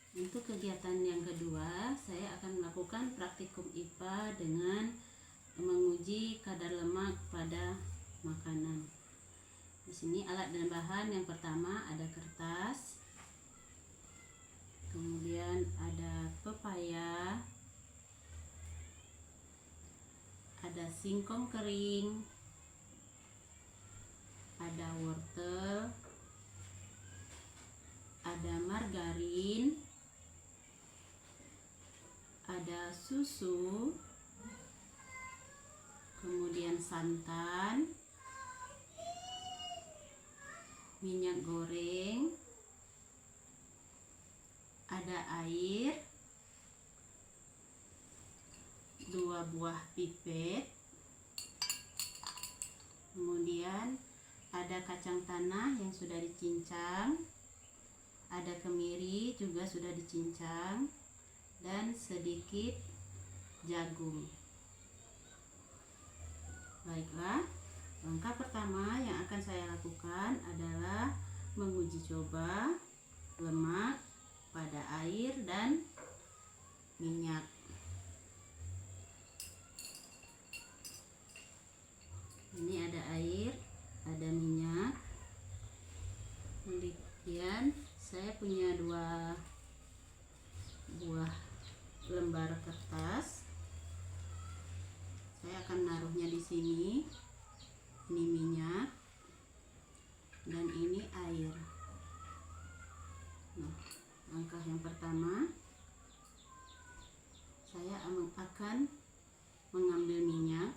Untuk kegiatan yang kedua, saya akan melakukan praktikum IPA dengan menguji kadar lemak pada makanan. Di sini alat dan bahan yang pertama ada kertas, kemudian ada pepaya, ada singkong kering, ada wortel, ada margarin, ada susu, kemudian santan, minyak goreng, ada air, 2 buah pipet, kemudian ada kacang tanah yang sudah dicincang, ada kemiri juga sudah dicincang, dan sedikit jagung. Baiklah, langkah pertama yang akan saya lakukan adalah menguji coba lemak pada air dan minyak. Ini ada air, ada minyak. Kemudian saya punya 2 buah lembar kertas. Saya akan naruhnya di sini. Ini minyak dan ini air. Nah, langkah yang pertama, saya akan mengambil minyak.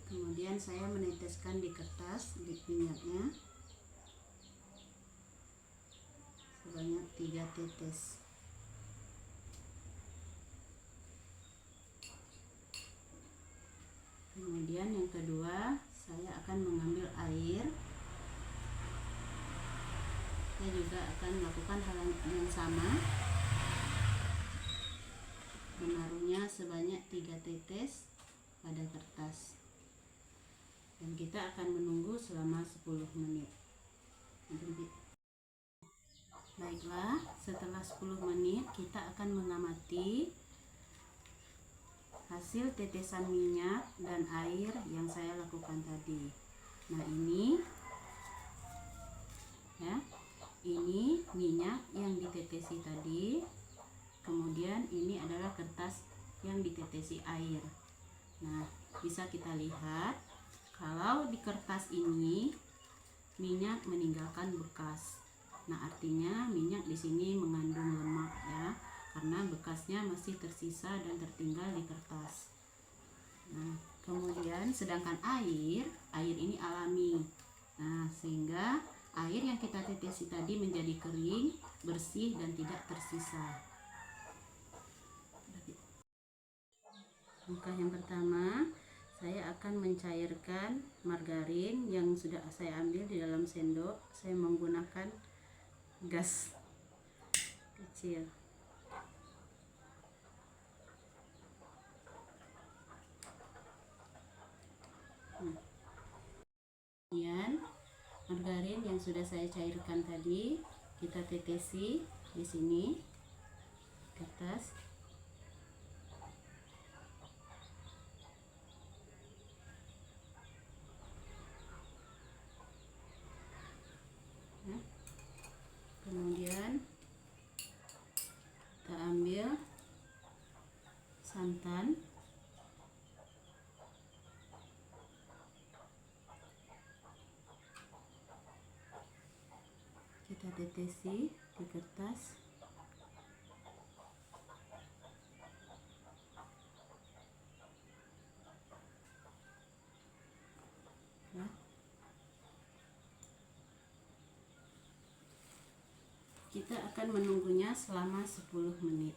Kemudian saya meneteskan di kertas di minyaknya sebanyak 3 tetes. Kemudian yang kedua, saya akan mengambil air. Saya juga akan melakukan hal yang sama, menaruhnya sebanyak 3 tetes pada kertas. Dan kita akan menunggu selama 10 menit. Baiklah, setelah 10 menit kita akan mengamati hasil tetesan minyak dan air yang saya lakukan tadi. Nah, ini ya, ini minyak yang ditetesi tadi. Kemudian ini adalah kertas yang ditetesi air. Nah, bisa kita lihat kalau di kertas ini minyak meninggalkan bekas. Nah, artinya minyak di sini mengandung lemak ya, karena bekasnya masih tersisa dan tertinggal di kertas. Nah, kemudian sedangkan air ini alami. Nah, sehingga air yang kita tetesi tadi menjadi kering, bersih dan tidak tersisa. Langkah yang pertama, saya akan mencairkan margarin yang sudah saya ambil di dalam sendok. Saya menggunakan gas kecil. Kemudian margarin yang sudah saya cairkan tadi kita tetesi di sini kertas. Kemudian kita ambil santan, kita tetesi di kertas. Ya. Kita akan menunggunya selama 10 menit.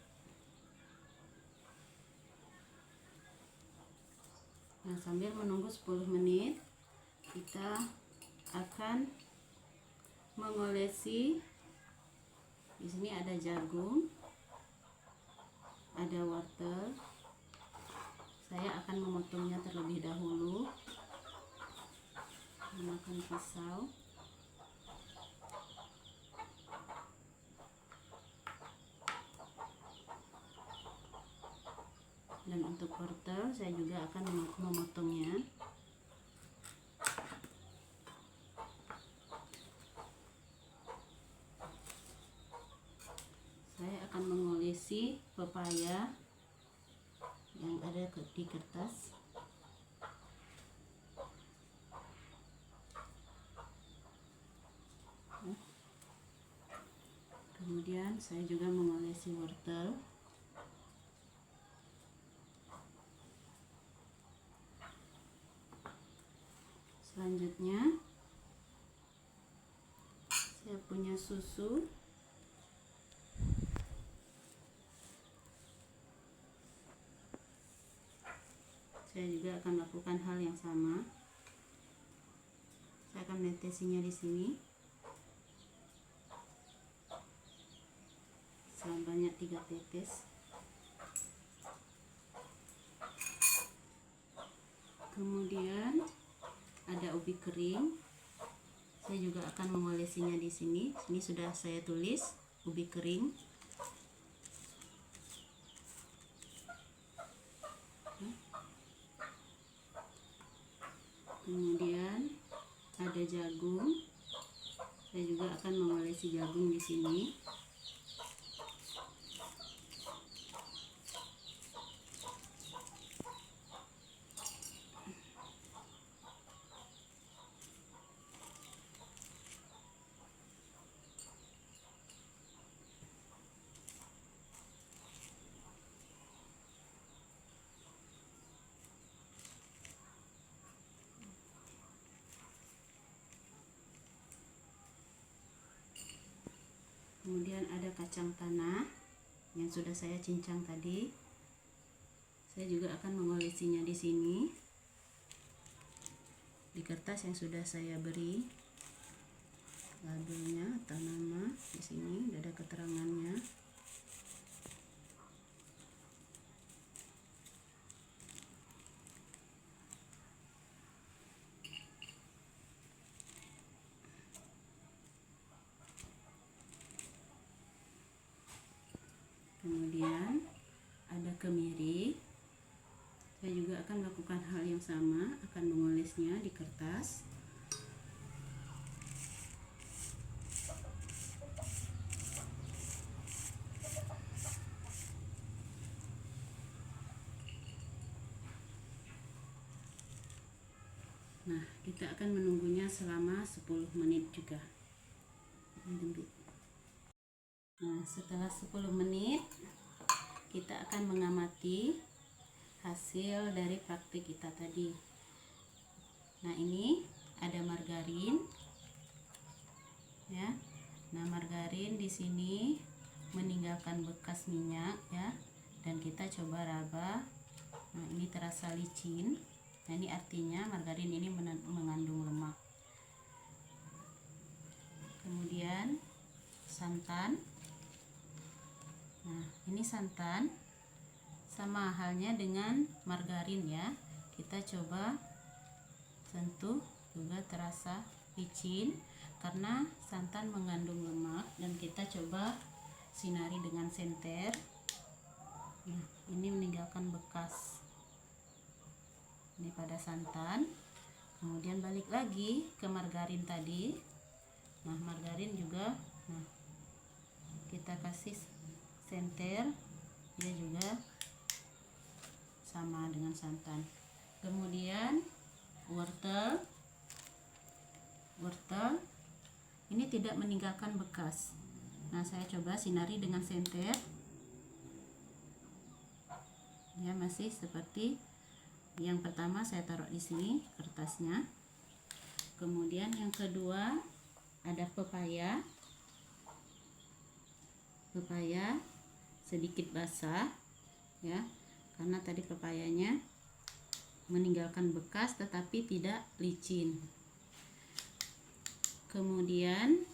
Nah, sambil menunggu 10 menit, kita akan mengolesi. Di sini ada jagung, ada wortel. Saya akan memotongnya terlebih dahulu. Nah, menggunakan pisau. Dan untuk wortel saya juga akan memotongnya. Saya akan mengolesi pepaya yang ada di kertas. Kemudian saya juga mengolesi wortel. Selanjutnya saya punya susu. Saya juga akan lakukan hal yang sama. Saya akan menetesinya di sini sebanyak 3 tetes. Kemudian ada ubi kering. Saya juga akan mengolesinya di sini. Ini sudah saya tulis ubi kering. Kemudian ada jagung. Saya juga akan mengolesi jagung di sini. Kemudian ada kacang tanah yang sudah saya cincang tadi. Saya juga akan mengolesinya di sini di kertas yang sudah saya beri labelnya atau nama. Di sini ada keterangannya. Kemudian ada kemiri. Saya juga akan melakukan hal yang sama, akan mengolesnya di kertas. Nah, kita akan menunggunya selama 10 menit juga. Nah, setelah 10 menit kita akan mengamati hasil dari praktik kita tadi. Nah, ini ada margarin ya. Nah, margarin di sini meninggalkan bekas minyak ya, dan kita coba raba. Nah, ini terasa licin. Nah, ini artinya margarin ini mengandung lemak. Kemudian santan. Nah, ini santan sama halnya dengan margarin ya. Kita coba sentuh, juga terasa licin karena santan mengandung lemak, dan kita coba sinari dengan senter. Nah, ini meninggalkan bekas. Ini pada santan. Kemudian balik lagi ke margarin tadi. Nah, margarin juga, nah, kita kasih senter, dia juga sama dengan santan. Kemudian wortel ini tidak meninggalkan bekas. Nah, saya coba sinari dengan senter. Ya, masih seperti yang pertama saya taruh di sini kertasnya. Kemudian yang kedua ada pepaya sedikit basah ya, karena tadi pepayanya meninggalkan bekas tetapi tidak licin. Kemudian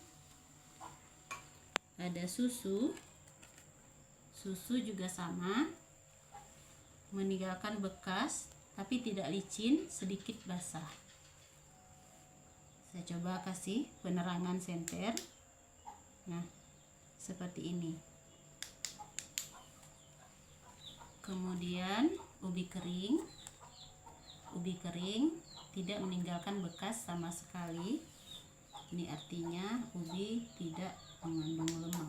ada susu juga sama, meninggalkan bekas tapi tidak licin, sedikit basah. Saya coba kasih penerangan senter. Nah, seperti ini. Kemudian ubi kering. Ubi kering tidak meninggalkan bekas sama sekali. Ini artinya ubi tidak mengandung lemak.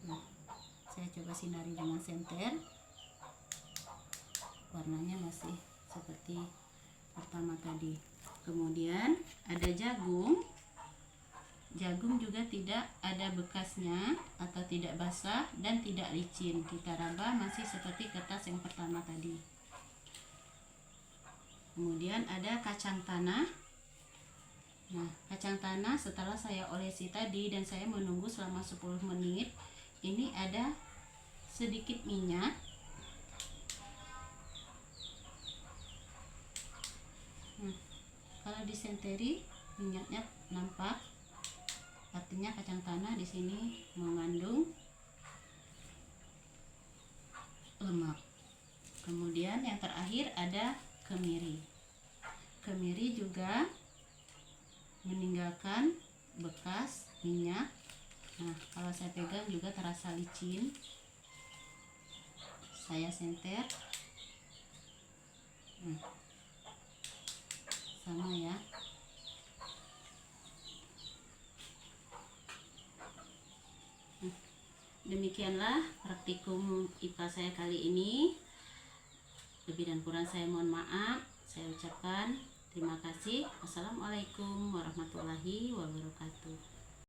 Nah, saya coba sinari dengan senter. Warnanya masih seperti pertama tadi. Kemudian ada jagung. Jagung juga tidak ada bekasnya atau tidak basah dan tidak licin. Kita raba masih seperti kertas yang pertama tadi. Kemudian ada kacang tanah. Nah, kacang tanah setelah saya olesi tadi dan saya menunggu selama 10 menit, ini ada sedikit minyak. Nah, kalau disenteri minyaknya nampak, artinya kacang tanah di sini mengandung lemak. Kemudian yang terakhir ada kemiri. Kemiri juga meninggalkan bekas minyak. Nah, kalau saya pegang juga terasa licin. Saya senter. Nah, sama ya. Demikianlah praktikum IPA saya kali ini. Lebih dan kurang saya mohon maaf. Saya ucapkan terima kasih. Wassalamualaikum warahmatullahi wabarakatuh.